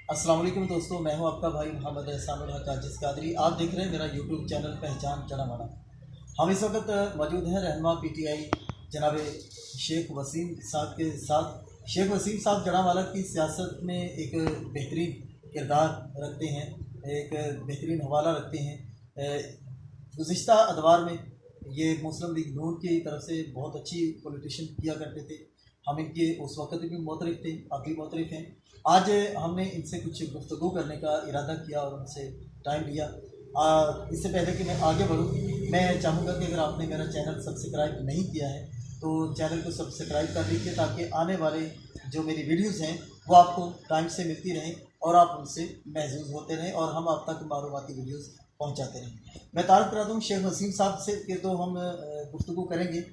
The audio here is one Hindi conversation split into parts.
अस्सलाम वालेकुम दोस्तों, मैं हूं आपका भाई मोहम्मद एहसानुल हक आजिज़ कादरी। आप देख रहे हैं मेरा यूट्यूब चैनल पहचान जड़ावाला। हम इस वक्त मौजूद हैं रहनुमा पीटीआई जनाब शेख वसीम साहब के साथ। शेख वसीम साहब जड़ावाला की सियासत में एक बेहतरीन किरदार रखते हैं, एक बेहतरीन हवाला रखते हैं। गुज़िश्ता अदवार में ये मुस्लिम लीग नून की तरफ से बहुत अच्छी पॉलिटिशियन किया करते थे। हम इनके उस वक़्त भी मोतरफ़ थे, अब भी मोतरफ़ हैं। आज हमने इनसे कुछ गुफ्तगू करने का इरादा किया और उनसे टाइम लिया। इससे पहले कि मैं आगे बढ़ूँ, मैं चाहूँगा कि अगर आपने मेरा चैनल सब्सक्राइब नहीं किया है तो चैनल को सब्सक्राइब कर लीजिए, ताकि आने वाले जो मेरी वीडियोज़ हैं वो आपको टाइम से मिलती रहें और आप उनसे महजूज़ होते रहें और हम आप तक मालूमाती वीडियोज़ पहुँचाते रहें। मैं तारुफ़ करा दूँ शेख वसीम साहब से कि तो हम गुफ्तगू करेंगे।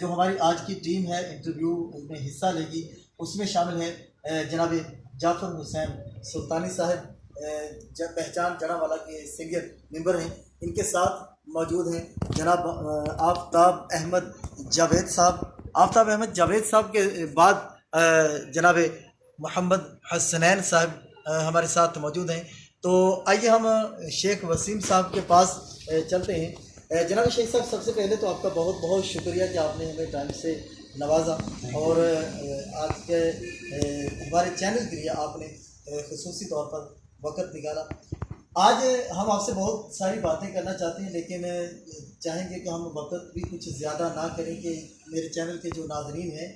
जो हमारी आज की टीम है इंटरव्यू में हिस्सा लेगी, उसमें शामिल है जनाब जाफ़र हुसैन सुल्तानी साहब, पहचान जड़ावाला के सीनियर मेंबर हैं। इनके साथ मौजूद हैं जनाब आफ्ताब अहमद जावेद साहब। आफ्ताब अहमद जावेद साहब के बाद जनाब मोहम्मद हसनैन साहब हमारे साथ मौजूद हैं। तो आइए हम शेख वसीम साहब के पास चलते हैं। जनाब शेख साहब, सबसे पहले तो आपका बहुत बहुत शुक्रिया कि आपने हमें टाइम से नवाजा और आज के हमारे चैनल के लिए आपने ख़ुसूसी तौर पर वक़्त निकाला। आज हम आपसे बहुत सारी बातें करना चाहते हैं, लेकिन चाहेंगे कि हम वक़्त भी कुछ ज़्यादा ना करें कि मेरे चैनल के जो नाज़रीन हैं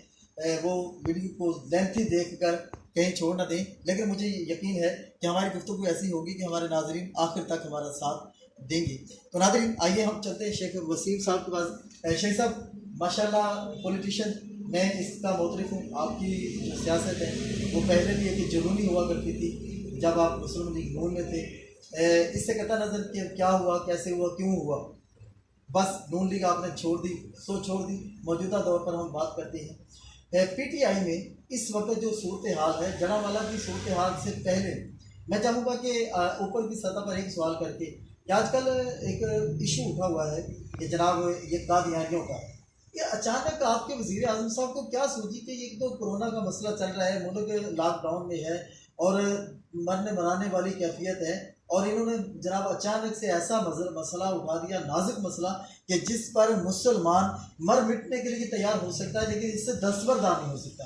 वो वीडियो को लेंथी देखकर कहीं छोड़ ना दें। लेकिन मुझे यकीन है कि हमारी गुफ्तगू ऐसी होगी कि हमारे नाज़रीन आखिर तक हमारा साथ देंगे। तो नाज़रीन, आइए हम चलते हैं शेख वसीम साहब के पास। शेख साहब, माशाल्लाह पॉलिटिशियन मैं इसका मोतरफ़ हूँ। आपकी जो सियासत है वो पहले भी एक जुनूनी हुआ करती थी जब आप मुस्लिम लीग नून में थे। इससे कतई नज़र कि क्या हुआ, कैसे हुआ, क्यों हुआ, बस नून लीग आपने छोड़ दी सो छोड़ दी। मौजूदा दौर पर हम बात करते हैं पीटीआई में इस वक्त जो सूरत हाल है, जड़ावाला की सूरत हाल से पहले मैं चाहूँगा कि ऊपर की सतह पर एक सवाल करके कि आजकल एक इशू उठा हुआ है कि जनाब ये कादियानियों का, ये अचानक आपके वज़ीर आज़म साहब को क्या सूझी कि एक तो कोरोना का मसला चल रहा है, मुल्क लॉकडाउन में है और मरने मनाने वाली कैफियत है, और इन्होंने जनाब अचानक से ऐसा मसला उठा दिया, नाजुक मसला, कि जिस पर मुसलमान मर मिटने के लिए तैयार हो सकता है लेकिन इससे दस्तबरदार नहीं हो सकता।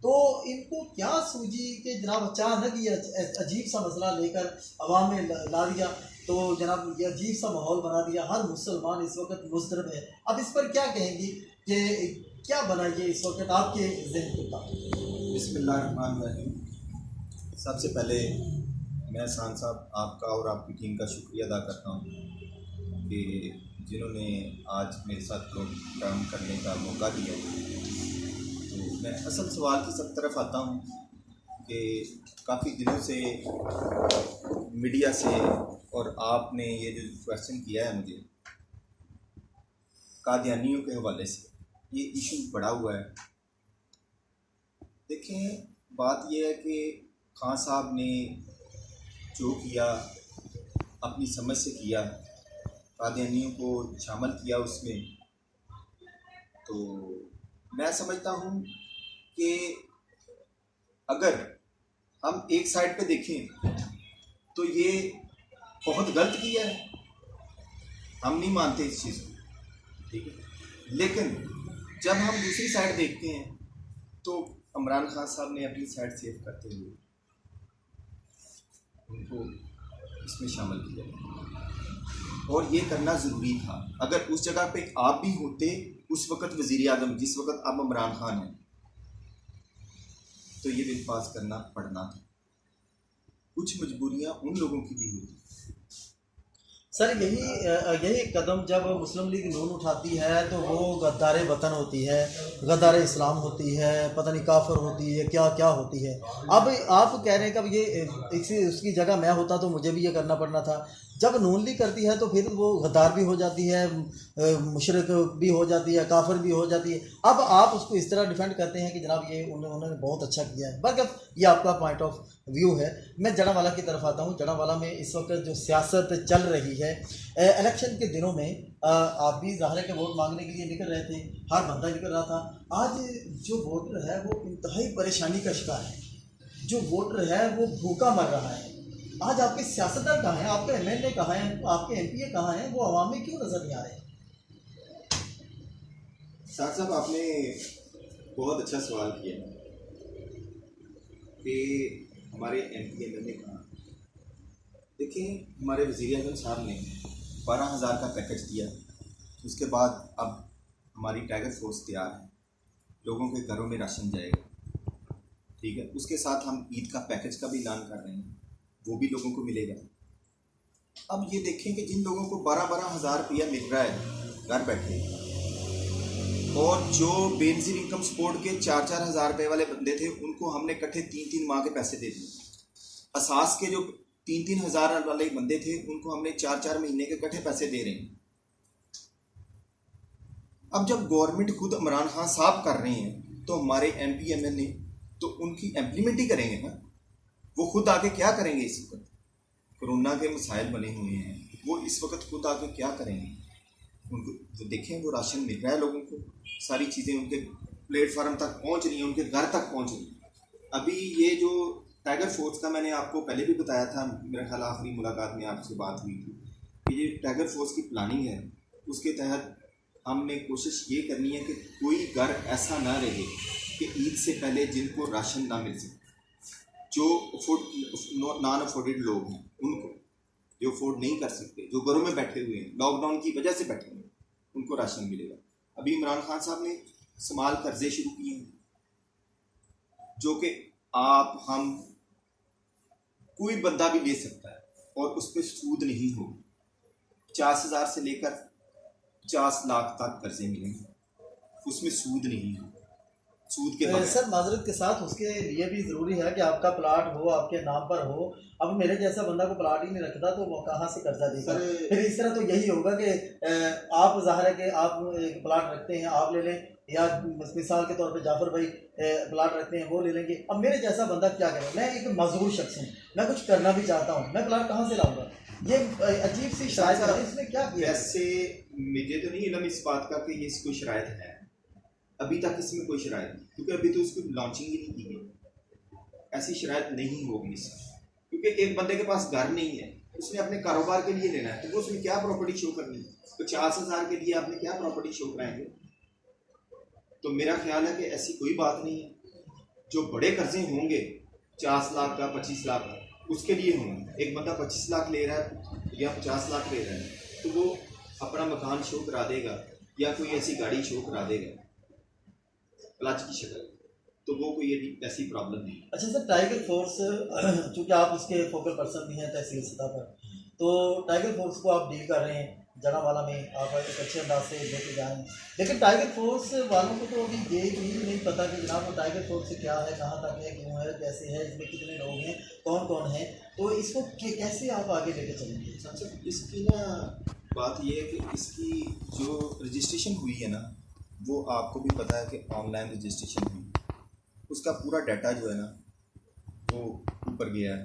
तो इनको क्या सूझी कि जनाब अचानक ये अजीब सा मसला लेकर अवाम में ला दिया, तो जनाब ये अजीब सा माहौल बना दिया। हर मुसलमान इस वक्त मुज़दरब है। अब इस पर क्या कहेंगी कि क्या बना ये इस वक्त आपके ज़हन का? बिस्मिल्लाहिर्रहमानिर्रहीम। सबसे पहले मैं खान साहब आपका और आपकी टीम का शुक्रिया अदा करता हूँ कि जिन्होंने आज मेरे साथ काम करने का मौका दिया। तो मैं असल सवाल की सब तरफ आता हूँ कि काफ़ी दिनों से मीडिया से और आपने ये जो क्वेश्चन किया है मुझे कादियानियों के हवाले से, ये इशू बढ़ा हुआ है। देखें, बात यह है कि खान साहब ने जो किया अपनी समझ से किया, कादियानियों को शामिल किया उसमें। तो मैं समझता हूँ कि अगर हम एक साइड पे देखें तो ये बहुत गलत किया है, हम नहीं मानते इस चीज़ को, ठीक है। लेकिन जब हम दूसरी साइड देखते हैं तो इमरान खान साहब ने अपनी साइड सेव करते हुए उनको इसमें शामिल किया और ये करना ज़रूरी था। अगर उस जगह पे आप भी होते उस वक़्त वज़ीर आज़म जिस वक़्त अब इमरान खान हैं, तो ये बिल पास करना पड़ना था। कुछ मजबूरियां उन लोगों की भी हुई। सर, यही कदम जब मुस्लिम लीग नून उठाती है तो वो गद्दार वतन होती है, गद्दार इस्लाम होती है, पता नहीं काफिर होती है, क्या क्या होती है। अब आप कह रहे हैं कि अब ये इसी उसकी जगह मैं होता तो मुझे भी ये करना पड़ना था। जब नून लीग करती है तो फिर वो गद्दार भी हो जाती है, मुशरिक भी हो जाती है, काफिर भी हो जाती है। अब आप उसको इस तरह डिफेंड करते हैं कि जनाब ये उन्होंने बहुत अच्छा किया है। बल्कि ये आपका पॉइंट ऑफ व्यू है। मैं जड़ावाला की तरफ आता हूँ। जड़ावाला में इस वक्त जो सियासत चल रही है, इलेक्शन के दिनों में आप भी ज़ाहिर है कि वोट मांगने के लिए निकल रहे थे, हर बंदा निकल रहा था। आज जो वोटर है वो इंतहाई परेशानी का शिकार है। जो वोटर है वो भूखा मर रहा है। आज आपके सियासतदान कहाँ हैं, आपके एमएलए कहाँ हैं, आपके एमपीए कहाँ हैं, वो आवाम में क्यों नजर नहीं आ रहे? साहब आपने बहुत अच्छा सवाल किया कि हमारे एमपी एमएलए कहाँ। देखिए, हमारे वज़ीर आज़म साहब ने 12,000 का पैकेज दिया। उसके बाद अब हमारी टाइगर फोर्स तैयार है, लोगों के घरों में राशन जाएगा, ठीक है। उसके साथ हम ईद का पैकेज का भी ऐलान कर रहे हैं, वो भी लोगों को मिलेगा। अब ये देखें कि जिन लोगों को 12-12 हज़ार रुपया मिल रहा है घर बैठे, और जो बेनज़ीर इनकम सपोर्ट के 4-4 हज़ार रुपये वाले बंदे थे, उनको हमने इकट्ठे 3-3 माह के पैसे दे दिए। असास के जो 3-3 हज़ार वाले बंदे थे, उनको हमने 4-4 महीने के इकट्ठे पैसे दे रहे हैं। अब जब गवर्नमेंट खुद इमरान खान साहब कर रहे हैं, तो हमारे एमपी एमएलए तो उनकी इम्प्लीमेंट ही करेंगे ना। वो खुद आके क्या करेंगे? इस वक्त कोरोना के मसाइल बने हुए हैं, वो इस वक्त खुद आके क्या करेंगे? उनको वो देखें, वो राशन मिल रहा है लोगों को, सारी चीज़ें उनके प्लेटफार्म तक पहुंच रही हैं, उनके घर तक पहुंच रही हैं। अभी ये जो टाइगर फोर्स का मैंने आपको पहले भी बताया था, मेरा ख्याल आखिरी मुलाकात में आपसे बात हुई थी कि ये टाइगर फोर्स की प्लानिंग है। उसके तहत हमने कोशिश ये करनी है कि कोई घर ऐसा ना रहे कि ईद से पहले जिनको राशन ना मिल सके। जो नॉन अफोर्डेड लोग हैं, उनको जो अफोर्ड नहीं कर सकते, जो घरों में बैठे हुए हैं, लॉकडाउन की वजह से बैठे हुए हैं, उनको राशन मिलेगा। अभी इमरान खान साहब ने स्मॉल कर्जे शुरू किए हैं, जो कि आप हम कोई बंदा भी ले सकता है और उस पर सूद नहीं हो। 50,000 से लेकर 50 लाख तक कर्जे मिलेंगे, उसमें सूद नहीं है, सूद के बगैर। सर माजरत के साथ उसके लिए भी ज़रूरी है कि आपका प्लाट हो, आपके नाम पर हो। अब मेरे जैसा बंदा को प्लाट ही नहीं रखता तो वो कहाँ से कर्जा देगा? फिर इस तरह तो यही होगा कि आप ज़ाहिर है कि आप एक प्लाट रखते हैं, आप ले लें, या मिसाल के तौर पे जाफर भाई प्लाट रखते हैं, वो ले लेंगे। अब मेरे जैसा बंदा क्या करे? मैं एक मजबूर शख्स हूँ, मैं कुछ करना भी चाहता हूँ, मैं प्लाट कहाँ से लाऊंगा? ये अजीब सी शायद है, इसमें क्या किया? वैसे मुझे तो नहीं इल्म इस बात का कि ये कोई शरायत है, अभी तक इसमें कोई शरायत नहीं, क्योंकि अभी तो उसकी लॉन्चिंग ही नहीं की गई। ऐसी शरायत नहीं होगी इसमें, क्योंकि एक बंदे के पास घर नहीं है, उसने अपने कारोबार के लिए लेना है, तो वो उसमें क्या प्रॉपर्टी शो करनी है? 50,000 के लिए आपने क्या प्रॉपर्टी शो कराएंगे? तो मेरा ख्याल है कि ऐसी कोई बात नहीं है। जो बड़े कर्जे होंगे 50 लाख का, 25 लाख का, उसके लिए होंगे। एक बंदा 25 लाख ले रहा है या 50 लाख ले रहा है, तो वो अपना मकान शो करा देगा या कोई ऐसी गाड़ी शो करा देगा क्लच की शक्ल, तो वो कोई ऐसी प्रॉब्लम नहीं। अच्छा सर, टाइगर फोर्स चूँकि आप उसके फोकल पर्सन भी हैं तहसील सतह पर, तो टाइगर फोर्स को आप डील कर रहे हैं जनावाला में, आप एक अच्छे अंदाज से लेके जा रहे हैं, लेकिन टाइगर फोर्स वालों को तो अभी ये भी नहीं पता कि जनाब वो टाइगर फोर्स से क्या है, कहाँ तक है, क्यों है, कैसे है, इसमें कितने लोग हैं, कौन कौन है, तो इसको कैसे आप आगे लेके चलेंगे? अच्छा, इसकी ना बात ये है कि इसकी जो रजिस्ट्रेशन हुई है ना, वो आपको भी पता है कि ऑनलाइन रजिस्ट्रेशन हुई, उसका पूरा डाटा जो है ना वो ऊपर गया है।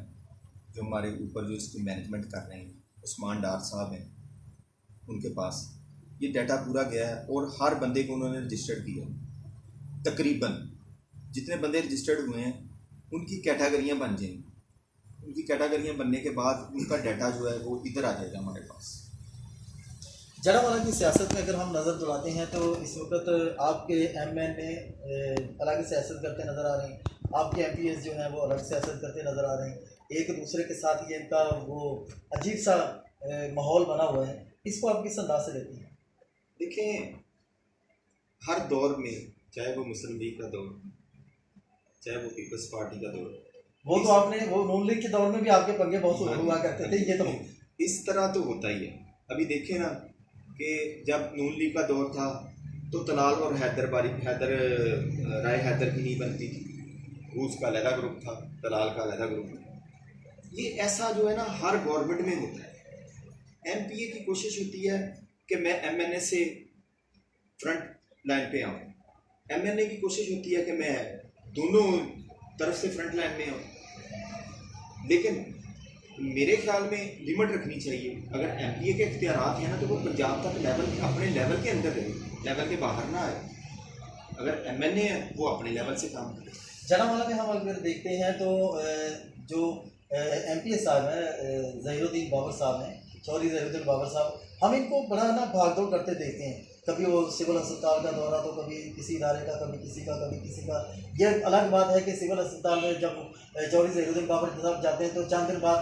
जो हमारे ऊपर जो इसकी मैनेजमेंट कर रहे हैं, उस्मान डार साहब हैं, उनके पास ये डाटा पूरा गया है, और हर बंदे को उन्होंने रजिस्टर्ड किया। तकरीबन जितने बंदे रजिस्टर्ड हुए हैं उनकी कैटेगरियाँ बन जाएंगी, उनकी कैटेगरियाँ बनने के बाद उनका डाटा जो है वो इधर आ जाएगा हमारे पास। जनावाला की सियासत में अगर हम नज़र दौड़ाते हैं तो इस वक्त आपके एमएलए अलग सियासत करते नज़र आ रहे हैं, आपके एमपीएस जो हैं वो अलग सियासत करते नज़र आ रहे हैं, एक दूसरे के साथ ये इनका वो अजीब सा माहौल बना हुआ है। इसको आप किस अंदाज से लेते हैं? देखें, हर दौर में, चाहे वो मुस्लिम लीग का दौर, चाहे वो पीपल्स पार्टी का दौर, वो तो आपने वो नून लीग के दौर में भी आपके पंगे बहुत हुआ करते थे, ये तो इस तरह तो होता ही है। अभी देखें ना कि जब नून लीग का दौर था तो तलाल और हैदर राय हैदर की नहीं बनती थी, रूस का अलग ग्रुप था, तलाल का अलग ग्रुप था। ये ऐसा जो है ना हर गवर्नमेंट में होता है। एमपीए की कोशिश होती है कि मैं एमएनए से फ्रंट लाइन पे आऊँ, एमएनए की कोशिश होती है कि मैं दोनों तरफ से फ्रंट लाइन में आऊँ, लेकिन मेरे ख्याल में लिमिट रखनी चाहिए। अगर एमपीए के इख्तियारात हैं ना तो वो पंजाब तक अपने लेवल के अंदर रहे, लेवल के बाहर ना आए। अगर एमएनए है वो अपने लेवल से काम करे। जनावाला में हम अगर देखते हैं तो जो एमपीए साहब हैं, ज़हीरुद्दीन बाबर साहब हैं, चौधरी ज़हीरुद्दीन बाबर साहब, हम इनको बड़ा ना भागदौड़ करते देखते हैं। कभी वो सिविल अस्पताल का दौरा तो कभी किसी इदारे का, कभी किसी का, कभी किसी का। ये अलग बात है कि सिविल अस्पताल में जब चौधरी ज़हीरुद्दीन बाबर साहब जाते हैं तो चंद दिन बाद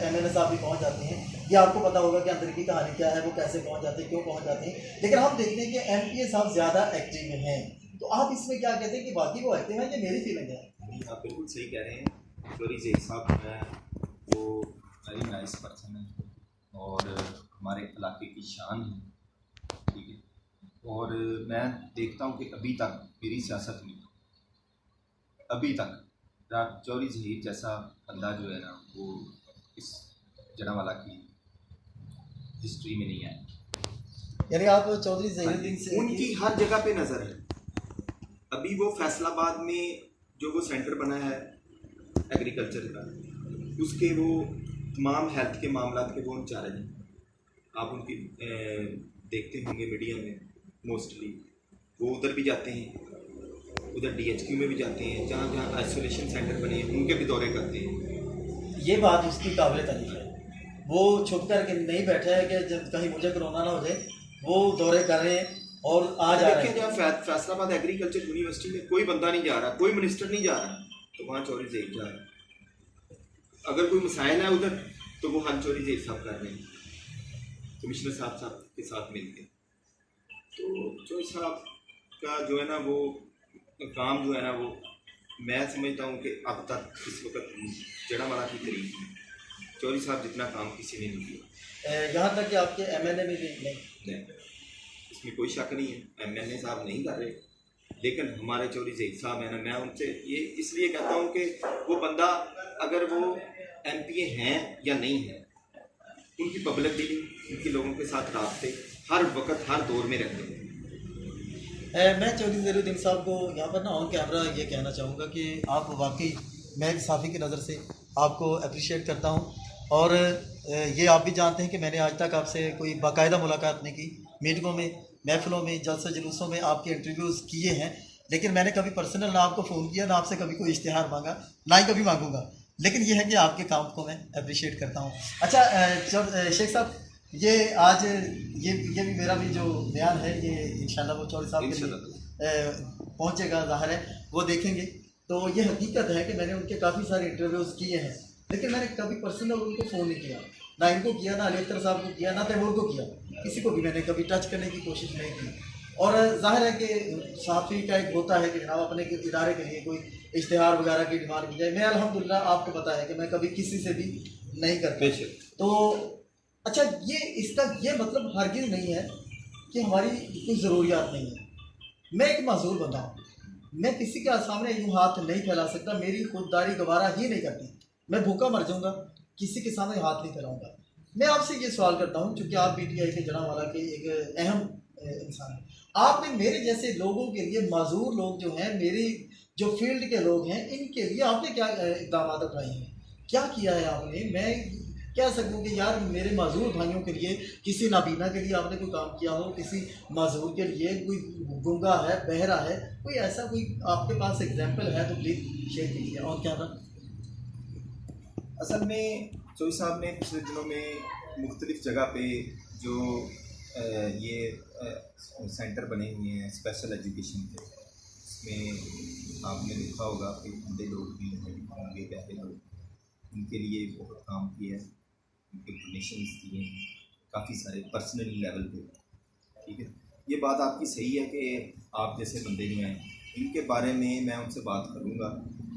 एमएलए साहब भी पहुंच जाते हैं। ये आपको पता होगा कि अंदर की कहानी क्या है, वो कैसे पहुंच जाते हैं, क्यों पहुंच जाते हैं। लेकिन हम देखते हैं कि एमपीए साहब ज़्यादा एक्टिव हैं। तो आप इसमें क्या कहते हैं कि बाकी वो एक्टिव हैं? ये मेरी फीलिंग है। नहीं, आप बिल्कुल सही कह रहे हैं। चौधरी ज़हीर साहब जो है वो वेरी नाइस पर्सन है और हमारे इलाके की शान है, ठीक है। और मैं देखता हूँ कि अभी तक मेरी सियासत में अभी तक चौधरी ज़हीर जैसा बंदा जो है ना वो इस जनावाला की हिस्ट्री में नहीं आया। यानी आप चौधरी ज़हीरुद्दीन से उनकी हर जगह पे नज़र है। अभी वो फैसलाबाद में जो वो सेंटर बना है एग्रीकल्चर का, उसके वो तमाम हेल्थ के मामला के वो इंचार्ज हैं। आप उनकी देखते होंगे मीडिया में, मोस्टली वो उधर भी जाते हैं, उधर डीएचक्यू में भी जाते हैं, जहाँ जहाँ आइसोलेशन सेंटर बने हैं उनके भी दौरे करते हैं। ये बात उसकी काबिल तारीफ है। वो छुप कर के नहीं बैठा है कि जब कहीं मुझे कोरोना ना हो जाए, वो दौरे कर रहे हैं और आ जा रहे हैं। जहाँ फैसलाबाद एग्रीकल्चर यूनिवर्सिटी में कोई बंदा नहीं जा रहा, कोई मिनिस्टर नहीं जा रहा, तो वहाँ चौधरी ज़हीर जा रहा है। अगर कोई मसाइल है उधर तो वो हल चौधरी ज़हीर साहब कर रहे हैं कमिश्नर साहब के साथ मिलकर। तो चौधरी साहब का जो है ना वो काम जो है ना वो मैं समझता हूँ कि अब तक इस वक्त जनावाला की तारीफ में चौधरी साहब जितना काम किसी ने नहीं किया। यहाँ तक कि आपके एमएनए में भी नहीं, इसमें कोई शक नहीं है। एमएनए साहब नहीं कर रहे, लेकिन हमारे चौधरी ज़हीर साहब है ना, मैं उनसे ये इसलिए कहता हूँ कि वो बंदा अगर वो एमपीए हैं या नहीं है, उनकी पब्लिक डीलिंग, उनके लोगों के साथ रास्ते हर वक्त हर दौर में रहते हैं। मैं चौधरी ज़हीरुद्दीन साहब को यहाँ पर ना ऑन कैमरा ये कहना चाहूँगा कि आप वाकई, मैं एक साफ़ी की नज़र से आपको अप्रिशिएट करता हूँ। और ये आप भी जानते हैं कि मैंने आज तक आपसे कोई बाकायदा मुलाकात नहीं की। मीटिंगों में, महफिलों में, जलसे जुलूसों में आपके इंटरव्यूज़ किए हैं, लेकिन मैंने कभी पर्सनल ना आपको फ़ोन किया, ना आपसे कभी कोई इश्तिहार मांगा, ना ही कभी मांगूंगा। लेकिन ये है कि आपके काम को मैं अप्रिशिएट करता हूँ। अच्छा शेख साहब, ये आज ये भी मेरा भी जो बयान है ये इंशाल्लाह वो चौधरी साहब के लिए पहुँचेगा, ज़ाहिर है वो देखेंगे। तो ये हकीकत है कि मैंने उनके काफ़ी सारे इंटरव्यूज़ किए हैं, लेकिन मैंने कभी पर्सनल उनको फ़ोन नहीं किया, ना इनको किया, ना अली अख्तर साहब को किया, ना तैमूर को किया, किसी को भी मैंने कभी टच करने की कोशिश नहीं की। और ज़ाहिर है कि साफ़ी का एक होता है कि जनाब अपने इदारे के लिए कोई इश्तिहार वगैरह की डिमांड की जाए। मैं अल्हम्दुलिल्लाह आपको पता है कि मैं कभी किसी से भी नहीं करता। तो अच्छा, ये इसका ये मतलब हरगिज़ नहीं है कि हमारी कोई ज़रूरियात नहीं है। मैं एक माजूर बंदा हूँ, मैं किसी के सामने यूँ हाथ नहीं फैला सकता, मेरी खुददारी गवारा ही नहीं करती। मैं भूखा मर जाऊँगा, किसी के सामने हाथ नहीं फैलाऊँगा। मैं आपसे ये सवाल करता हूँ, चूँकि आप पीटीआई के जनावाला के एक अहम इंसान हैं, आपने मेरे जैसे लोगों के लिए, माजूर लोग जो हैं, मेरी जो फील्ड के लोग हैं, इनके लिए आपने क्या इक़दाम उठाए हैं, क्या किया है आपने? मैं कह सकूँ कि यार मेरे माजूर भाइयों के लिए, किसी नाबीना के लिए आपने कोई काम किया हो, किसी माजूर के लिए, कोई गूंगा है, बहरा है, कोई ऐसा कोई आपके पास एग्जाम्पल है तो प्लीज़ शेयर कीजिए। और क्या था? असल में चौधरी साहब ने पिछले दिनों में मुख्तलिफ़ जगह पे जो ये सेंटर बने हुए हैं स्पेशल एजुकेशन के, उसमें आपने देखा होगा कि अंधे लोग भी होंगे, बहरे लोग, उनके लिए बहुत काम किया है, उनके डोनेशन दिए हैं काफ़ी सारे पर्सनली लेवल पे, ठीक है। ये बात आपकी सही है कि आप जैसे बंदे जो हैं, इनके बारे में मैं उनसे बात करूँगा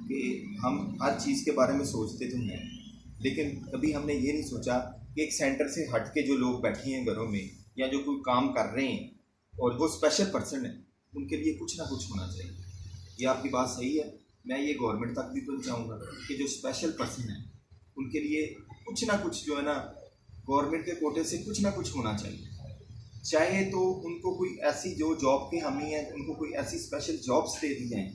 कि हम हर चीज़ के बारे में सोचते तो हैं, लेकिन कभी हमने ये नहीं सोचा कि एक सेंटर से हट के जो लोग बैठे हैं घरों में या जो कोई काम कर रहे हैं और वो स्पेशल पर्सन है, उनके लिए कुछ ना कुछ होना चाहिए। ये आपकी बात सही है। मैं ये गवर्नमेंट तक भी पहुँचाऊँगा कि जो स्पेशल पर्सन है उनके लिए कुछ ना कुछ जो है ना गवर्नमेंट के कोटे से कुछ ना कुछ होना चाहिए। चाहे तो उनको कोई ऐसी जो जॉब की हमी है, उनको कोई ऐसी स्पेशल जॉब्स दे दी जाएँ।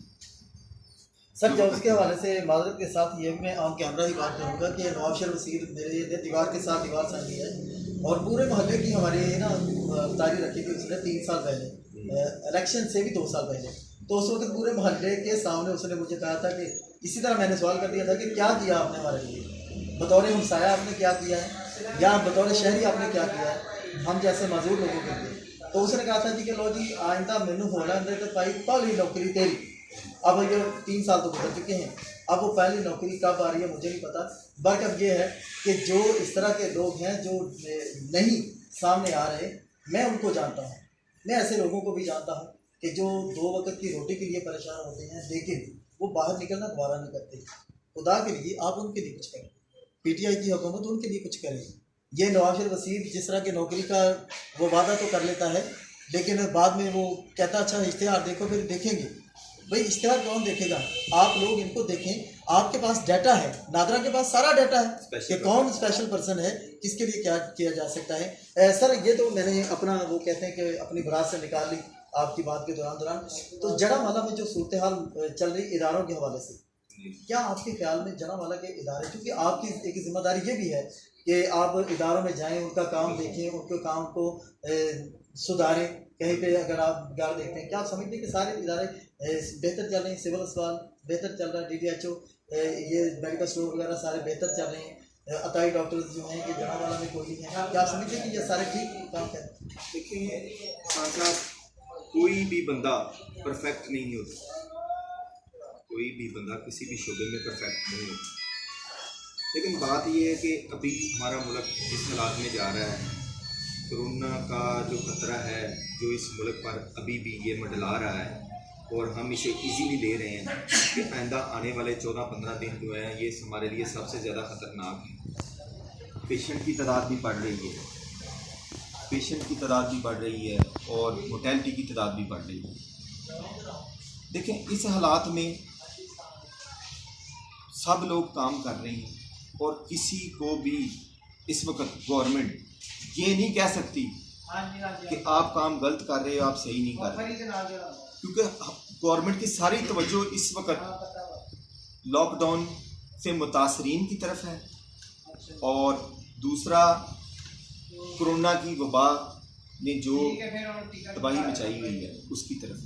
सर जॉब्स के हवाले से माजरत के साथ ये मैं ऑन कैमरा ही बात करूँगा कि नवाब शरीफ वसीर मेरे दीवार के साथ दीवार संगी है और पूरे मोहल्ले की हमारी ना तारी रखी थी उसने 3 साल पहले, इलेक्शन से भी 2 साल पहले। तो उस वक्त पूरे मोहल्ले के सामने उसने मुझे कहा था कि इसी तरह मैंने सवाल कर दिया था कि क्या किया आपने हमारे लिए, बतौर हमसाया आपने क्या किया है या बतौर शहरी आपने क्या किया है हम जैसे मजदूर लोगों के लिए। तो उसने कहा था जी कि लो जी आइंदा मैनू होना दे तो भाई पहली नौकरी तेरी। अब ये 3 साल तो गुजर चुके हैं, अब वो पहली नौकरी कब आ रही है मुझे नहीं पता, बट अब ये है कि जो इस तरह के लोग हैं जो नहीं सामने आ रहे, मैं उनको जानता हूँ, मैं ऐसे लोगों को भी जानता हूँ कि जो 2 वक्त की रोटी के लिए परेशान होते हैं लेकिन वो बाहर निकलना दोबारा नहीं करते। खुदा के लिए आप उनके लिए कुछ करें, पीटीआई की हुकूमत उनके लिए कुछ करे। ये नवाज शरीफ वसीम जिस तरह की नौकरी का वो वादा तो कर लेता है लेकिन बाद में वो कहता अच्छा इश्तिहार देखो, फिर देखेंगे। भाई इश्तिहार कौन देखेगा, आप लोग इनको देखें, आपके पास डाटा है, नादरा के पास सारा डाटा है कि कौन स्पेशल पर्सन है, किसके लिए क्या किया जा सकता है। सर ये तो मैंने अपना वो कहते हैं कि अपनी बरात से निकाल ली आपकी बात के दौरान। तो जड़ावाला में जो सूरत हाल चल रही इदारों के हवाले से, क्या आपके ख्याल में जड़ावाला के इदारे, क्योंकि आपकी एक जिम्मेदारी ये भी है कि आप इदारों में जाएं, उनका काम देखें, उनके काम को सुधारें, कहीं पे अगर आप गाड़ देखते हैं, क्या आप समझते हैं कि सारे इदारे बेहतर चल रहे हैं, सिविल अस्पताल बेहतर चल रहा है, DDHO ये मेडिकल स्टोर वगैरह सारे बेहतर चल रहे हैं, अताई डॉक्टर्स जो हैं कि जड़ावाला में कोई नहीं है, क्या आप समझते हैं कि ये सारे ठीक काम करें? देखिए खान साहब, कोई भी बंदा परफेक्ट नहीं होता, कोई भी बंदा किसी भी शोबे में परफेक्ट नहीं होता, लेकिन बात यह है कि अभी हमारा मुल्क जिस हालात में जा रहा है, कोरोना का जो खतरा है जो इस मुल्क पर अभी भी ये मंडला रहा है और हम इसे इजीली ले रहे हैं कि आइंदा आने वाले 14-15 दिन जो हैं ये हमारे लिए सबसे ज़्यादा ख़तरनाक है। पेशेंट की तादाद भी बढ़ रही है, पेशेंट की तादाद भी बढ़ रही है और मोर्टेलिटी की तादाद भी बढ़ रही है। देखें इस हालात में सब लोग काम कर रहे हैं और किसी को भी इस वक्त गवर्नमेंट ये नहीं कह सकती कि आप काम गलत कर रहे हो, आप सही नहीं कर रहे, क्योंकि गवर्नमेंट की सारी तवज्जो इस वक्त लॉकडाउन से मुतासरीन की तरफ है और दूसरा कोरोना की वबा ने जो तबाही मचाई हुई है उसकी तरफ।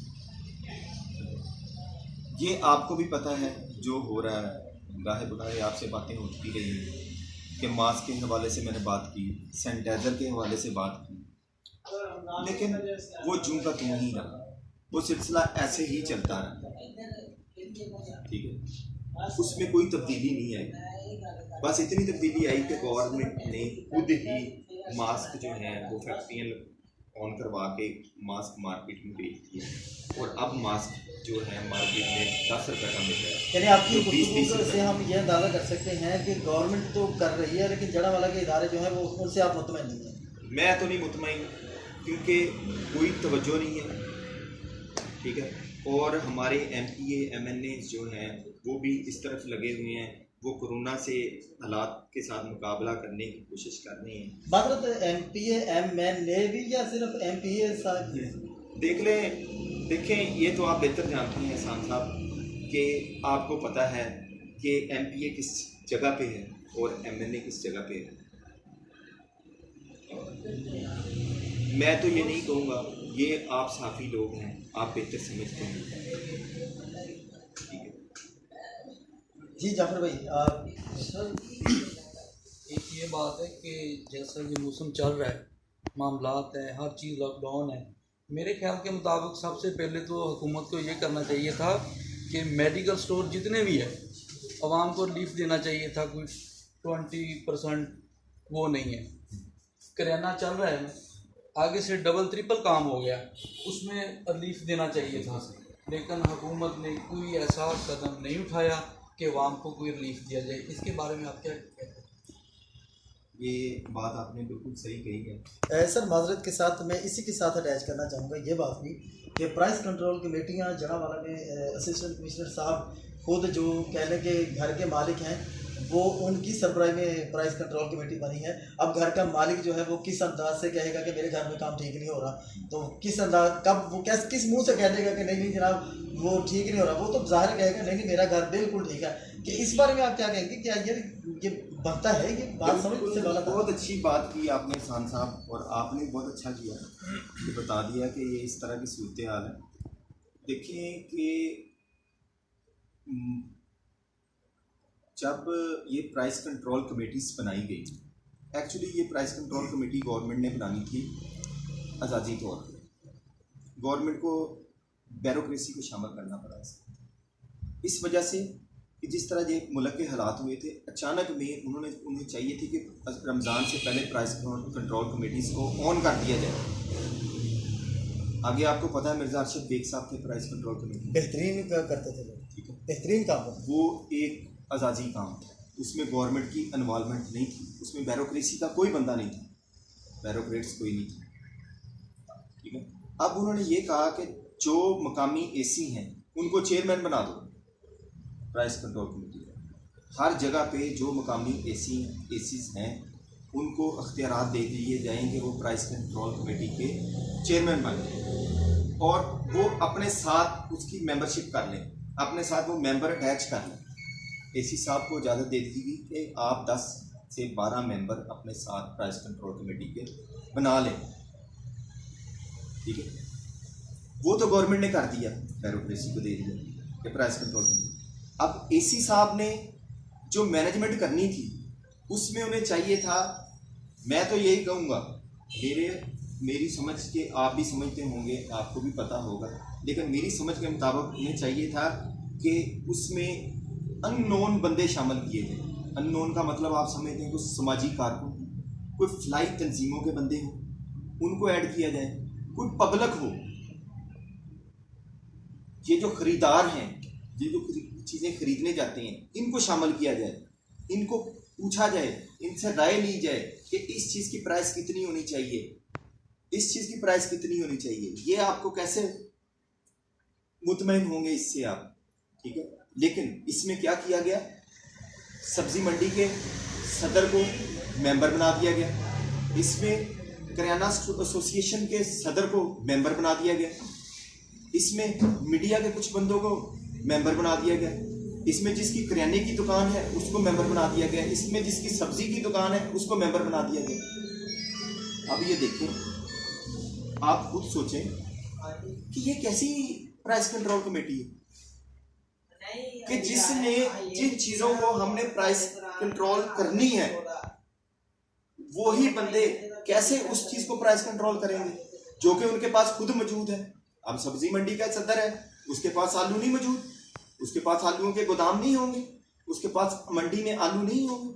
ये आपको भी पता है जो हो रहा है, गाहे बगाहे आपसे बातें होती रही कि मास्क के हवाले से मैंने बात की, सैनिटाइज़र के हवाले से बात की, लेकिन वो जूं का त्यों ही रहा, वो सिलसिला ऐसे ही चलता रहा, ठीक है, उसमें कोई तब्दीली नहीं आई। बस इतनी तब्दीली आई कि गवर्नमेंट ने खुद ही मास्क जो हैं वो फैक्ट्रियाँ ऑन करवा के मास्क मार्केट में बेच दिए और अब मास्क जो है मार्केट में 10 रुपये का मिल रहा है। यानी आपकी गुफ्तगू से हम ये अंदाज़ा कर सकते हैं कि गवर्नमेंट तो कर रही है लेकिन जड़ावाला के इदारे जो हैं वो उनसे आप मुतमईन नहीं हैं? मैं तो नहीं मुतमईन, क्योंकि कोई तवज्जो नहीं है, ठीक है, और हमारे MPA MNA जो हैं वो भी इस तरफ लगे हुए हैं, वो कोरोना से हालात के साथ मुकाबला करने की कोशिश कर रहे हैं। बात MPA MNA भी या सिर्फ MPA साहब? देखें ये तो आप बेहतर जानते हैं एहसान साहब कि आपको पता है कि MPA किस जगह पे है और MNA किस जगह पे है। मैं तो ये नहीं कहूँगा, ये आप साफी लोग हैं, आप बेहतर समझते हैं, ठीक है। जी जाफर भाई, सर एक ये बात है कि जैसा ये मौसम चल रहा है, मामलात है, हर चीज़ लॉकडाउन है, मेरे ख्याल के मुताबिक सबसे पहले तो हुकूमत को ये करना चाहिए था कि मेडिकल स्टोर जितने भी है आवाम को रिलीफ देना चाहिए था। कोई 20% वो नहीं है, करियाना चल रहा है, आगे से डबल ट्रिपल काम हो गया, उसमें रिलीफ देना चाहिए था, लेकिन हुकूमत ने कोई ऐसा कदम नहीं उठाया कि आवाम को कोई रिलीफ दिया जाए। इसके बारे में आप क्या कहते हैं? ये बात आपने बिल्कुल सही कही है। सर माजरत के साथ मैं इसी के साथ अटैच करना चाहूँगा ये बात भी कि प्राइस कंट्रोल कमेटियाँ जड़ावाला में असिस्टेंट कमिश्नर साहब खुद जो कहने के घर के मालिक हैं वो उनकी सरबराही में प्राइस कंट्रोल कमेटी बनी है। अब घर का मालिक जो है वो किस अंदाज से कहेगा कि मेरे घर में काम ठीक नहीं हो रहा, तो किस अंदाज कब वो किस मुंह से कह देगा कि नहीं नहीं जनाब वो ठीक नहीं हो रहा, वो तो ज़ाहिर कहेगा नहीं नहीं मेरा घर बिल्कुल ठीक है। कि इस बारे में आप क्या कहेंगे, क्या ये बनता है, ये बात समझ से गलत? बहुत अच्छी बात की आपने खान साहब, और आपने बहुत अच्छा किया कि बता दिया कि ये इस तरह की सूरत हाल है। देखें कि जब ये प्राइस कंट्रोल कमेटीज बनाई गई, एक्चुअली ये प्राइस कंट्रोल कमेटी गवर्नमेंट ने बनानी थी आज़ादी तौर पर। गवर्नमेंट को ब्यूरोक्रेसी को शामिल करना पड़ा इस वजह से कि जिस तरह ये मुल्क के हालात हुए थे, अचानक में उन्हें चाहिए थी कि रमज़ान से पहले प्राइस कंट्रोल कमेटीज़ को ऑन कर दिया जाए। आगे आपको पता है मिर्ज़ा अरशद बेग साहब थे प्राइस कंट्रोल कमेटी, बेहतरीन करते थे लोग, ठीक है, बेहतरीन काम करते। वो एक आज़ादी काम था, उसमें गवर्नमेंट की इन्वॉल्वमेंट नहीं थी, उसमें ब्यूरोक्रेसी का कोई बंदा नहीं था, ब्यूरोक्रेट्स कोई नहीं था, ठीक है। अब उन्होंने ये कहा कि जो मकामी एसी हैं उनको चेयरमैन बना दो प्राइस कंट्रोल कमेटी। हर जगह पे जो मकामी एसीज हैं उनको अख्तियारात दे दिए जाएंगे, वो प्राइस कंट्रोल कमेटी के चेयरमैन बने और वो अपने साथ उसकी मेंबरशिप कर लें, अपने साथ वो मेंबर अटैच कर लें। एसी साहब को इजाज़त दे दी गई कि आप 10 से 12 मेंबर अपने साथ प्राइस कंट्रोल कमेटी के बना लें, ठीक है। वो तो गवर्नमेंट ने कर दिया, ब्यूरोक्रेसी को दे दिया कि प्राइस कंट्रोल कमेटी। अब एसी साहब ने जो मैनेजमेंट करनी थी उसमें उन्हें चाहिए था, मैं तो यही कहूँगा, मेरी समझ के आप भी समझते होंगे, आपको भी पता होगा, लेकिन मेरी समझ के मुताबिक उन्हें चाहिए था कि उसमें अननोन बंदे शामिल किए जाए। अननोन का मतलब आप समझते हैं कुछ समाजी कारकुन, कोई फ्लाई तंजीमों के बंदे हों, उनको ऐड किया जाए, कोई पब्लिक हो, ये जो ख़रीदार हैं, ये जो चीज़ें खरीदने जाते हैं, इनको शामिल किया जाए, इनको पूछा जाए, इनसे राय ली जाए कि इस चीज़ की प्राइस कितनी होनी चाहिए, इस चीज़ की प्राइस कितनी होनी चाहिए। ये आपको कैसे मुतमईन होंगे इससे आप, ठीक है। लेकिन इसमें क्या किया गया, सब्ज़ी मंडी के सदर को मेंबर बना दिया गया, इसमें करियाना एसोसिएशन के सदर को मेंबर बना दिया गया, इसमें मीडिया के कुछ बंदों को मेंबर बना दिया गया, इसमें जिसकी करियाने की दुकान है उसको मेंबर बना दिया गया, इसमें जिसकी सब्जी की दुकान है उसको मेंबर बना दिया गया। अब ये देखें, आप खुद सोचें कि ये कैसी प्राइस कंट्रोल कमेटी है कि जिसने जिन चीज़ों को हमने प्राइस कंट्रोल करनी है वही बंदे कैसे उस चीज़ को प्राइस कंट्रोल करेंगे जो कि उनके पास खुद मौजूद है। अब सब्जी मंडी का सदर है, उसके पास आलू नहीं मौजूद, उसके पास आलूओं के गोदाम नहीं होंगे, उसके पास मंडी में आलू नहीं होंगे,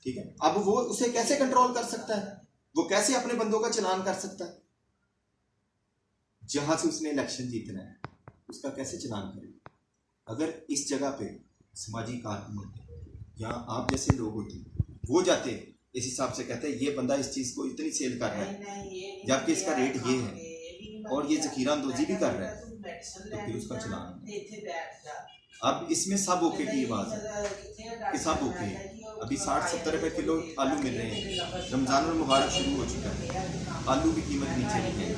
ठीक है। अब वो उसे कैसे कंट्रोल कर सकता है, वो कैसे अपने बंदों का चलान कर सकता है, जहां से उसने इलेक्शन जीतना है उसका कैसे चलान करेगा। अगर इस जगह पे समाजी कारकुन होते या आप जैसे लोग होते, वो जाते इस हिसाब से कहते ये बंदा इस चीज़ को इतनी सेल कर रहा है जबकि इसका रेट ये है और ये ज़खीरा अंदोजी भी कर रहा है, तो फिर उसका चलान। अब इसमें सब ओके की बात है कि सब ओके है। अभी 60-70 रुपये किलो आलू मिल रहे हैं, रमज़ानुल मुबारक शुरू हो चुका है, आलू की कीमत नीचे नहीं है।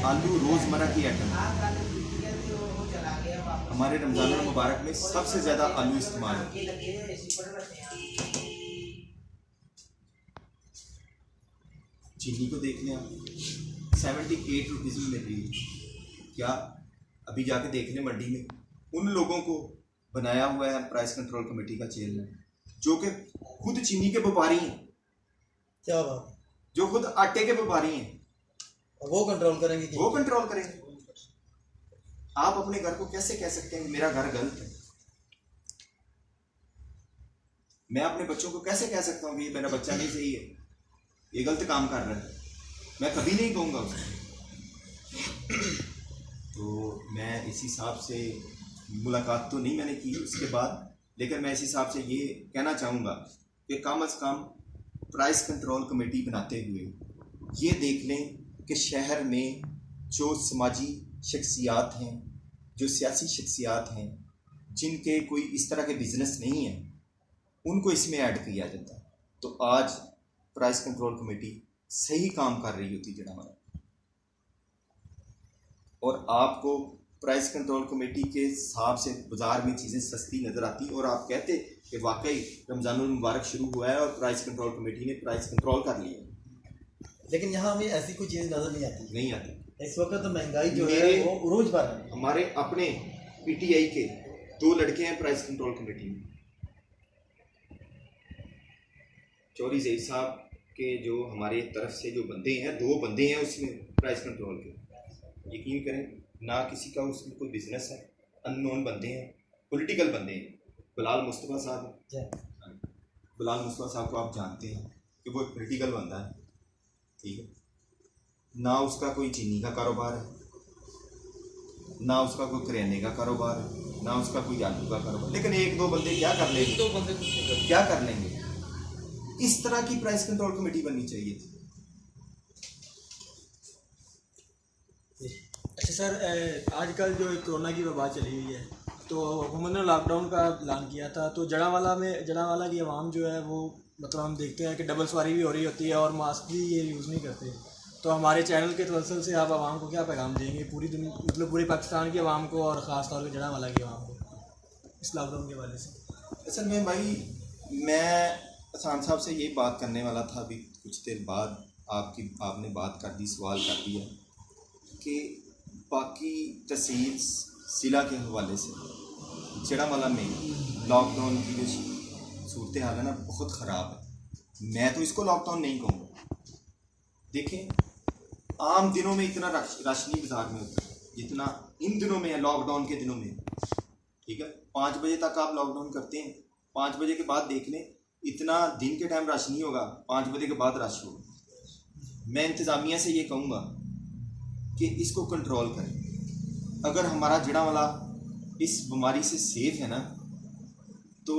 आलू रोज़मर्रा की आइटम, हमारे रमज़ानुल मुबारक में सबसे ज़्यादा आलू इस्तेमाल है। चीनी को देख लें आप, 78 रुपीज़ में मिल रही है। क्या अभी जाके देख लें मंडी में, उन लोगों को बनाया हुआ है प्राइस कंट्रोल कमेटी का चेयरमैन जो कि खुद चीनी के व्यापारी हैं, क्या बात, जो खुद आटे के व्यापारी हैं, वो कंट्रोल करेंगे, वो कंट्रोल करेंगे। आप अपने घर को कैसे कह सकते हैं मेरा घर गलत है? मैं अपने बच्चों को कैसे कह सकता हूँ कि ये मेरा बच्चा नहीं सही है, ये गलत काम कर रहा है? मैं कभी नहीं कहूँगा उसको। तो मैं इस हिसाब से मुलाकात तो नहीं मैंने की उसके बाद, लेकिन मैं इस हिसाब से ये कहना चाहूँगा कि कम अज़ कम प्राइस कंट्रोल कमेटी बनाते हुए ये देख लें कि शहर में जो समाजी शख्सियात हैं, जो सियासी शख्सियात हैं, जिनके कोई इस तरह के बिज़नेस नहीं है, उनको इसमें ऐड किया जाता है, तो आज प्राइस कंट्रोल कमेटी सही काम कर रही होती जनाब। और आपको प्राइस कंट्रोल कमेटी के हिसाब से बाज़ार में चीज़ें सस्ती नज़र आती और आप कहते कि वाकई रमज़ानुल मुबारक शुरू हुआ है और प्राइस कंट्रोल कमेटी ने प्राइस कंट्रोल कर लिया, लेकिन यहाँ हमें ऐसी कोई चीज़ नज़र नहीं आती। इस वक्त तो महंगाई जो है मेरे- वो उरूज पर है। हमारे अपने पीटीआई के 2 लड़के हैं प्राइस कंट्रोल कमेटी में। चौधरी ज़हीर साहब के जो हमारे तरफ से जो बंदे हैं, 2 बंदे हैं उसमें प्राइस कंट्रोल के। यकीन करें ना किसी का उसमें कोई बिजनेस है, अननोन बंदे हैं, पॉलिटिकल बंदे हैं। बिलाल मुस्तफ़ा साहब, बिलाल मुस्तफ़ा साहब को आप जानते हैं कि वो एक पॉलिटिकल बंदा है, ठीक है। ना उसका कोई चीनी का कारोबार है, ना उसका कोई करियाने का कारोबार है, ना उसका कोई आलू का कारोबार, लेकिन 1-2 बंदे क्या कर लेंगे, 2 बंदे कुछ नहीं करते। क्या कर लेंगे। इस तरह की प्राइस कंट्रोल कमेटी बननी चाहिए थी। अच्छा सर, आजकल जो कोरोना की वबा चली हुई है तो हुकूमत ने लॉकडाउन का ऐलान किया था, तो जड़ावाला की आवाम जो है वो मतलब हम देखते हैं कि डबल सवारी भी हो रही होती है और मास्क भी ये यूज़ नहीं करते। तो हमारे चैनल के तवज्जुह से आप आवाम को क्या पैगाम देंगे, पूरी दुनिया मतलब पूरे पाकिस्तान की आवाम को और ख़ास तौर पर जड़ावाला की आवाम को इस लॉकडाउन के हवाले से? असल में भाई मैं हसान साहब से यही बात करने वाला था, अभी कुछ देर बाद आपने बात कर दी, सवाल कर दिया कि बाकी तहसील ज़िला के हवाले से जड़ावाला में लॉकडाउन की जो सूरत हाल है ना बहुत ख़राब है। मैं तो इसको लॉकडाउन नहीं कहूँगा। देखें, आम दिनों में इतना रश नहीं बाजार में होता जितना इन दिनों में है, लॉकडाउन के दिनों में, ठीक है। 5 बजे तक आप लॉकडाउन करते हैं, 5 बजे के बाद देख लें, इतना दिन के टाइम रश नहीं होगा, 5 बजे के बाद रश होगा। मैं इंतज़ामिया से ये कहूँगा कि इसको कंट्रोल करें। अगर हमारा जड़ावाला इस बीमारी से सेफ है ना, तो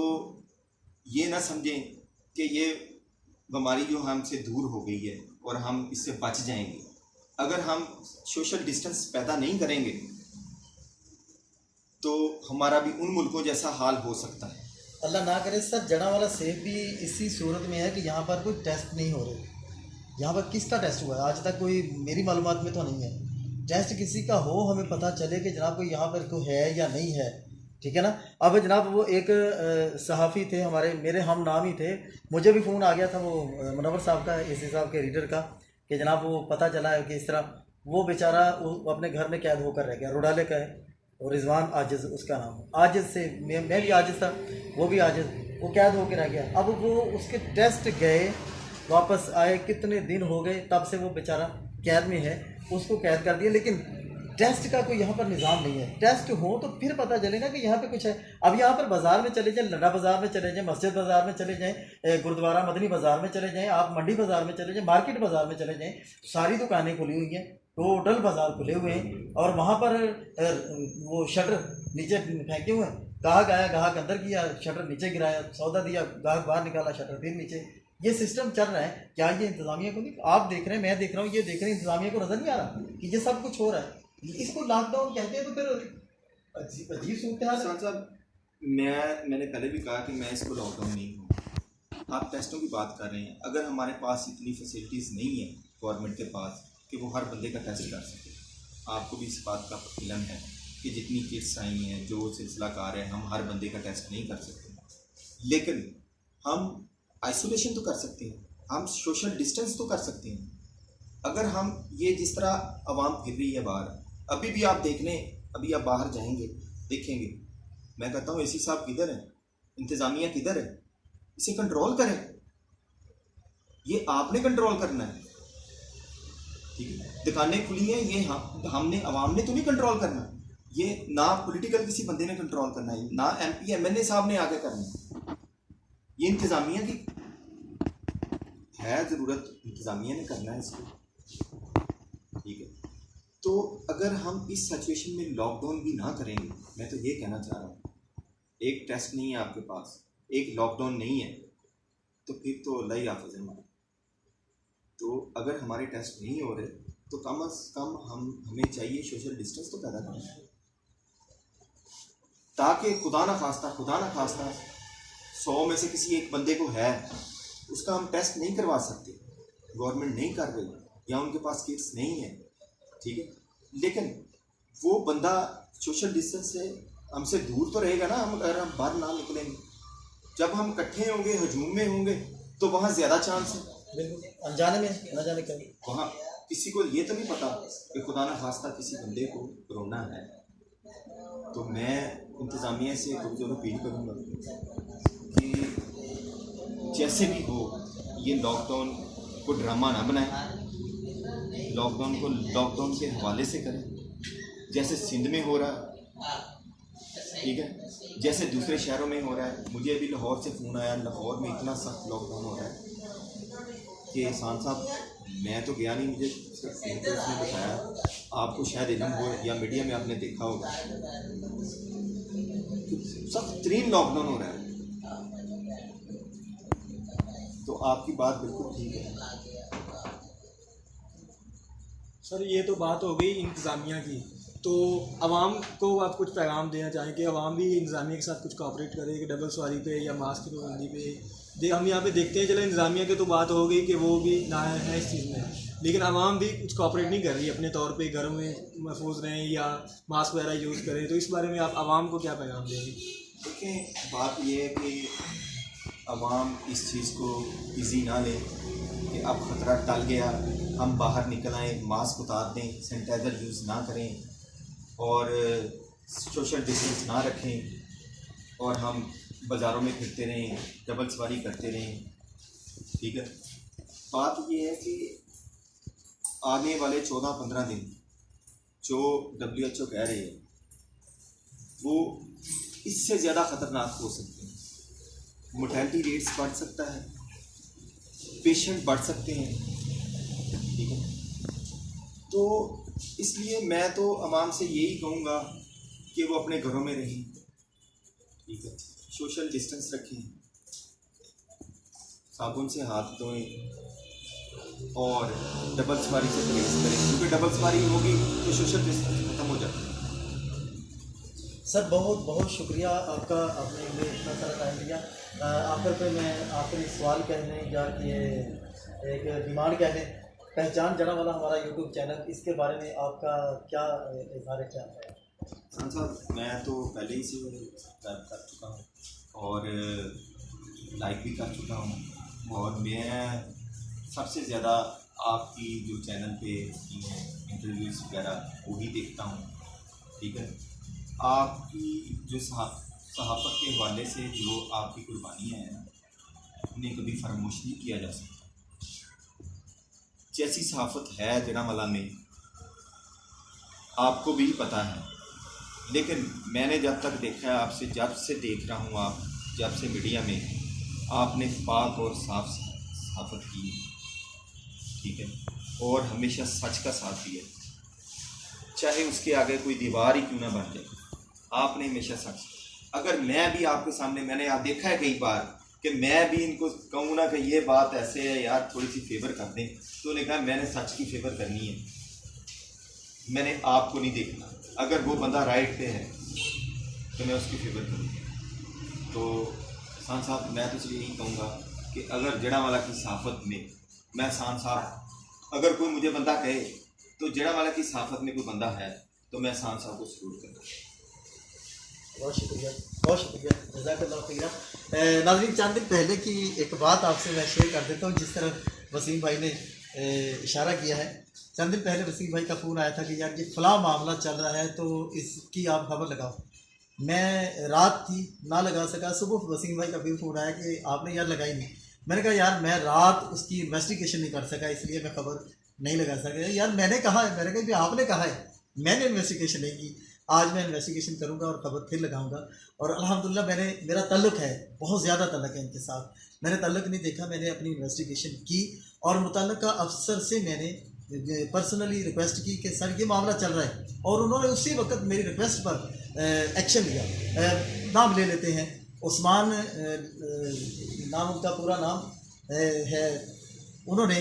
ये ना समझें कि ये बीमारी जो हमसे दूर हो गई है और हम इससे बच जाएंगे। अगर हम सोशल डिस्टेंस पैदा नहीं करेंगे तो हमारा भी उन मुल्कों जैसा हाल हो सकता है। अल्लाह ना करे सर, जड़ावाला सेफ भी इसी सूरत में है कि यहाँ पर कोई टेस्ट नहीं हो रहे। यहाँ पर किसका टेस्ट हुआ है आज तक कोई मेरी मालूमात में तो नहीं है। टेस्ट किसी का हो, हमें पता चले कि जनाब कोई यहाँ पर कोई है या नहीं है, ठीक है ना। अब जनाब वो एक सहाफ़ी थे हमारे, मेरे हम नाम ही थे, मुझे भी फ़ोन आ गया था वो मुनव्वर साहब का, एसी साहब के रीडर का, कि जनाब वो पता चला है कि इस तरह वो बेचारा वो अपने घर में कैद होकर रह गया। रोडाले का है और रिजवान आजिज़ उसका नाम है। आजिज़ से मैं भी आजिज़ था, वो भी आजिज़, वो कैद होकर रह गया। अब वो उसके टेस्ट गए, वापस आए, कितने दिन हो गए तब से वो बेचारा कैद में है, उसको कैद कर दिया। लेकिन टेस्ट का कोई यहाँ पर निज़ाम नहीं है। टेस्ट हो तो फिर पता चलेगा कि यहाँ पे कुछ है। अब यहाँ पर बाज़ार में चले जाएँ, लड्डा बाज़ार में चले जाएँ, मस्जिद बाज़ार में चले जाएँ, गुरुद्वारा मदनी बाज़ार में चले जाएँ, आप मंडी बाज़ार में चले जाएँ, मार्केट बाज़ार में चले जाएँ, सारी दुकानें खुली हुई हैं, टोटल बाज़ार खुले हुए हैं और वहाँ पर वो शटर नीचे फेंके हुए हैं। गाहक आया, गाहक अंदर किया, शटर नीचे गिराया, सौदा दिया, गाहक बाहर निकाला, शटर फिर नीचे। ये सिस्टम चल रहा है। क्या ये इंतज़ामिया को नहीं, आप देख रहे हैं, मैं देख रहा हूँ, ये देख रहे हैं, इंतज़ामिया को नज़र नहीं आ रहा कि ये सब कुछ हो रहा है? इसको लॉकडाउन कहते हैं तो फिर अजीब सूरत हाल है। साहब, मैंने पहले भी कहा कि मैं इसको लॉकडाउन नहीं कहूँ। आप टेस्टों की बात कर रहे हैं, अगर हमारे पास इतनी फैसिलिटीज़ नहीं है गवर्नमेंट के पास कि वो हर बंदे का टेस्ट कर सके, आपको भी इस बात का इल्म है कि जितनी किट्स आई हैं, जो सिलसिला कार है, हम हर बंदे का टेस्ट नहीं कर सकते, लेकिन हम आइसोलेशन तो कर सकते हैं, हम सोशल डिस्टेंस तो कर सकते हैं। अगर हम ये जिस तरह आवाम फिर रही है बाहर, अभी भी आप देख लें, अभी आप बाहर जाएंगे देखेंगे, मैं कहता हूँ एसी साहब किधर है, इंतज़ामिया किधर है, इसे कंट्रोल करें। ये आपने कंट्रोल करना है, ठीक है। दुकानें खुली हैं, ये हमने आवाम ने तो नहीं कंट्रोल करना, ये ना पॉलिटिकल किसी बंदे ने कंट्रोल करना है, ना MP MLA साहब ने आगे करना है। ये इंतज़ामिया की है ज़रूरत, इंतज़ामिया ने करना है इसको, ठीक है। तो अगर हम इस सिचुएशन में लॉकडाउन भी ना करेंगे, मैं तो ये कहना चाह रहा हूँ, एक टेस्ट नहीं है आपके पास, एक लॉकडाउन नहीं है, तो फिर तो अल्लाह ही हाफ़िज़ है हमारा। तो अगर हमारे टेस्ट नहीं हो रहे तो कम अज़ कम हमें चाहिए सोशल डिस्टेंस तो पैदा करना, ताकि खुदा ना खास्ता 100 में से किसी एक बंदे को है, उसका हम टेस्ट नहीं करवा सकते, गवर्नमेंट नहीं कर रही या उनके पास किट्स नहीं है, ठीक है, लेकिन वो बंदा सोशल डिस्टेंस से हमसे दूर तो रहेगा ना। हम अगर हम बाहर ना निकलेंगे, जब हम इकट्ठे होंगे, हजूम में होंगे, तो वहाँ ज़्यादा चांस है, बिल्कुल अनजाने में न जाने कभी। वहाँ किसी को ये तो नहीं पता कि खुदा न खास्ता किसी बंदे को कोरोना है, तो मैं इंतज़ामिया से कमज़ोर अपील करूँगा कि जैसे भी हो ये लॉकडाउन को ड्रामा ना बनाएं, लॉकडाउन को लॉकडाउन के हवाले से करें जैसे सिंध में हो रहा है, ठीक है, जैसे दूसरे शहरों में हो रहा है। मुझे अभी लाहौर से फ़ोन आया, लाहौर में इतना सख्त लॉकडाउन हो रहा है कि एहसान साहब मैं तो गया नहीं, मुझे सिर्फ फ़ोन पर उसने बताया, आपको शायद इल्म हो या मीडिया में आपने देखा होगा, सख्त तरीन लॉकडाउन हो रहा है। तो आपकी बात बिल्कुल ठीक है सर। ये तो बात हो गई इंतज़ामिया की, तो आवाम को आप कुछ पैगाम देना चाहें कि आवाम भी इंतज़ामिया के साथ कुछ कोऑपरेट करे कि डबल सवारी पे या मास्क की पाबंदी पे। हम यहाँ पे देखते हैं, चलो इंतज़ामिया की तो बात हो गई कि वो भी ना है इस चीज़ में, लेकिन आवाम भी कुछ कोऑपरेट नहीं कर रही अपने तौर पे, घरों में महफूज रहें या मास्क वगैरह यूज़ करें। तो इस बारे में आप आवाम को क्या पैगाम देंगे? देखिए, बात ये है कि आवाम इस चीज़ को ईजी ना ले कि अब ख़तरा टल गया, हम बाहर निकल आएँ, मास्क उतार दें, सैनिटाइज़र यूज़ ना करें और सोशल डिस्टेंस ना रखें और हम बाज़ारों में फिरते रहें, डबल सवारी करते रहें, ठीक है। बात ये है कि आने वाले 14-15 दिन जो WHO कह रही है वो इससे ज़्यादा ख़तरनाक हो सकते हैं। मोर्टेलिटी रेट्स बढ़ सकता है, पेशेंट बढ़ सकते हैं, ठीक है। तो इसलिए मैं तो आवाम से यही कहूँगा कि वो अपने घरों में रहें, ठीक है, सोशल डिस्टेंस रखें, साबुन से हाथ धोएं और डबल सवारी से परहेज़ करें, क्योंकि डबल सवारी होगी तो सोशल डिस्टेंस ख़त्म हो जाता है। सर बहुत बहुत शुक्रिया आपका, आपने मुझे इतना सारा टाइम दिया। आखिर पे मैं आखिरी सवाल कहने या कि एक डिमांड कहने, पहचान जाना वाला हमारा यूट्यूब चैनल, इसके बारे में आपका क्या इज़हार ख्याल है? साहब मैं तो पहले ही से सब्सक्राइब कर चुका हूँ और लाइक भी कर चुका हूँ और मैं सबसे ज़्यादा आपकी जो चैनल पे इंटरव्यूज़ वगैरह वो ही देखता हूँ, ठीक है। आपकी जो सहाफ़त के हवाले से जो आपकी कुर्बानियाँ हैं उन्हें कभी फरामोश नहीं किया जा सकता। जैसी सहाफ़त है जनावाला में आपको भी पता है, लेकिन मैंने जब तक देखा है आपसे, जब से देख रहा हूँ, आप जब से मीडिया में आपने पाक और साफ सहाफ़त की, ठीक है, और हमेशा सच का साथ दिया, चाहे उसके आगे कोई दीवार ही क्यों ना बन जाए, आपने हमेशा सच। अगर मैं भी आपके सामने, मैंने आप देखा है कई बार कि मैं भी इनको कहूँ ना कि ये बात ऐसे है यार, थोड़ी सी फेवर कर दें, तो उन्होंने कहा मैंने सच की फेवर करनी है, मैंने आपको नहीं देखना। अगर वो बंदा राइट पे है तो मैं उसकी फेवर करूँगा। तो एहसान साहब मैं तो यही कहूँगा कि अगर जड़ावाला की सहाफ़त में, मैं एहसान साहब अगर कोई मुझे बंदा कहे तो जड़ावाला की सहाफ़त में कोई बंदा है तो मैं एहसान साहब को सलूट करूँगा। बहुत शुक्रिया, बहुत शुक्रिया, जज़ाकल्लाह खैरा। नाज़रीन, चंद दिन पहले की एक बात आपसे मैं शेयर कर देता हूँ, जिस तरह वसीम भाई ने इशारा किया है। चंद दिन पहले वसीम भाई का फ़ोन आया था कि यार ये फ़लाँ मामला चल रहा है तो इसकी आप खबर लगाओ। मैं रात थी ना लगा सका, सुबह वसीम भाई का फिर फ़ोन आया कि आपने यार लगाई नहीं। मैंने कहा यार मैं रात उसकी इन्वेस्टिगेशन नहीं कर सका, इसलिए मैं खबर नहीं लगा सका। यार मैंने कहा है, मैंने कहा आपने कहा है, मैंने इन्वेस्टिगेशन नहीं की। आज मैं इन्वेस्टिगेशन करूंगा और खबर फिर लगाऊंगा। और अल्हम्दुलिल्लाह मेरा ताल्लुक़ है, बहुत ज़्यादा ताल्लुक़ है इनके साथ। मैंने ताल्लुक़ नहीं देखा, मैंने अपनी इन्वेस्टिगेशन की और मुतल्लिका अफसर से मैंने पर्सनली रिक्वेस्ट की कि सर ये मामला चल रहा है, और उन्होंने उसी वक्त मेरी रिक्वेस्ट पर एक्शन लिया। नाम ले लेते हैं, उस्मान नाम, उनका पूरा नाम है। उन्होंने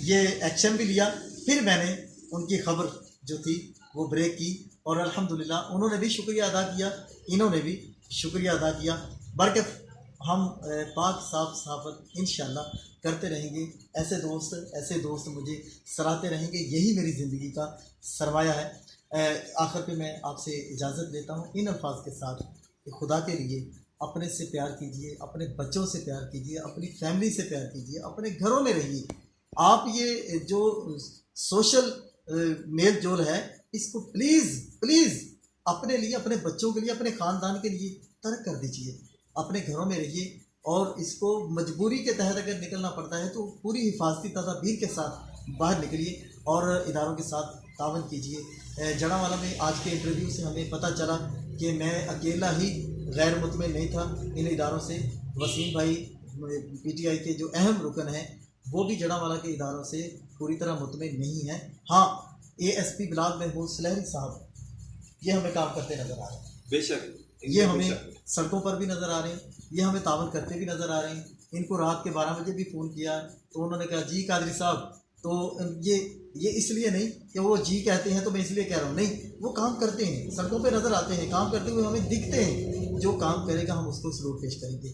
ये एक्शन भी लिया, फिर मैंने उनकी खबर जो थी वो ब्रेक की और अल्हम्दुलिल्लाह उन्होंने भी शुक्रिया अदा किया, इन्होंने भी शुक्रिया अदा किया। बल्कि हम पाक साफ सहाफ़त इंशाअल्लाह करते रहेंगे। ऐसे दोस्त मुझे सराहते रहेंगे, यही मेरी ज़िंदगी का सरमाया है। आखिर पे मैं आपसे इजाज़त लेता हूँ इन अल्फाज के साथ कि खुदा के लिए अपने से प्यार कीजिए, अपने बच्चों से प्यार कीजिए, अपनी फैमिली से प्यार कीजिए, अपने घरों में रहिए, आप ये जो सोशल मेल जोल है इसको प्लीज़ प्लीज़ अपने लिए, अपने बच्चों के लिए, अपने ख़ानदान के लिए तर्क कर दीजिए। अपने घरों में रहिए और इसको मजबूरी के तहत अगर निकलना पड़ता है तो पूरी हिफाजती तदाबीर के साथ बाहर निकलिए और इदारों के साथ तावन कीजिए। जड़ावाला में आज के इंटरव्यू से हमें पता चला कि मैं अकेला ही गैर मुतमिन नहीं था इन इदारों से। वसीम भाई पीटीआई के जो अहम रुकन हैं वो भी जड़ावाला के इदारों से पूरी तरह मुतमिन नहीं है। हाँ, एएसपी बिलाल महमूद सुलहरी साहब ये हमें काम करते नज़र आ रहे हैं, बेशक ये हमें सड़कों पर भी नज़र आ रहे हैं, ये हमें तावन करते भी नज़र आ रहे हैं। इनको रात के 12 बजे भी फ़ोन किया तो उन्होंने कहा जी कादरी साहब, तो ये इसलिए नहीं कि वो जी कहते हैं तो मैं इसलिए कह रहा हूँ, नहीं, वो काम करते हैं, सड़कों पे नज़र आते हैं, काम करते हुए हमें दिखते हैं। जो काम करेगा हम उसको सलूट पेश करेंगे।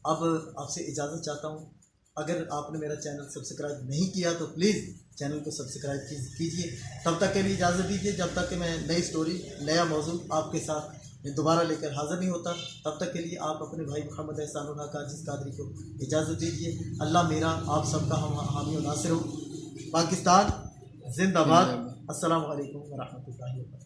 अब आपसे इजाज़त चाहता हूँ। अगर आपने मेरा चैनल सब्सक्राइब नहीं किया तो प्लीज़ चैनल को सब्सक्राइब कीजिए। तब तक के लिए इजाज़त दीजिए, जब तक कि मैं नई स्टोरी, नया मौजू आपके साथ दोबारा लेकर हाज़िर नहीं होता। तब तक के लिए आप अपने भाई मोहम्मद एहसानुल हक आजिज़ कादरी को इजाज़त दीजिए। अल्लाह मेरा आप सबका हामी और नासिर हो। पाकिस्तान जिंदाबाद। अस्सलामु अलैकुम व रहमतुल्लाहि व बरकातुहू।